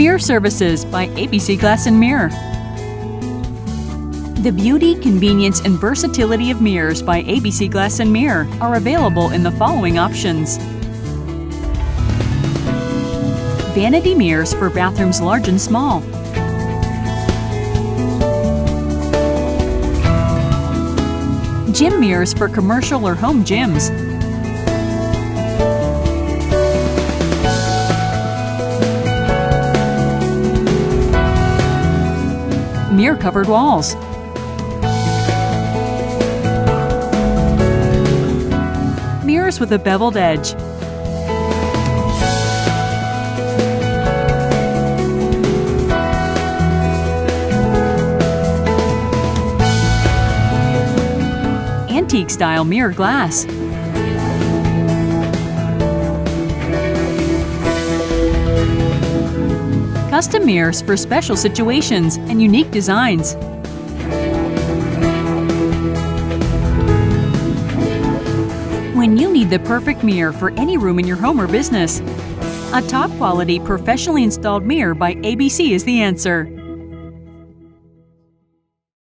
Mirror Services by ABC Glass and Mirror. The beauty, convenience, and versatility of mirrors by ABC Glass and Mirror are available in the following options. Vanity mirrors for bathrooms large and small. Gym mirrors for commercial or home gyms. Mirror-covered walls. Mirrors with a beveled edge. Antique-style mirror glass. Custom mirrors for special situations and unique designs. When you need the perfect mirror for any room in your home or business, a top-quality, professionally installed mirror by ABC is the answer.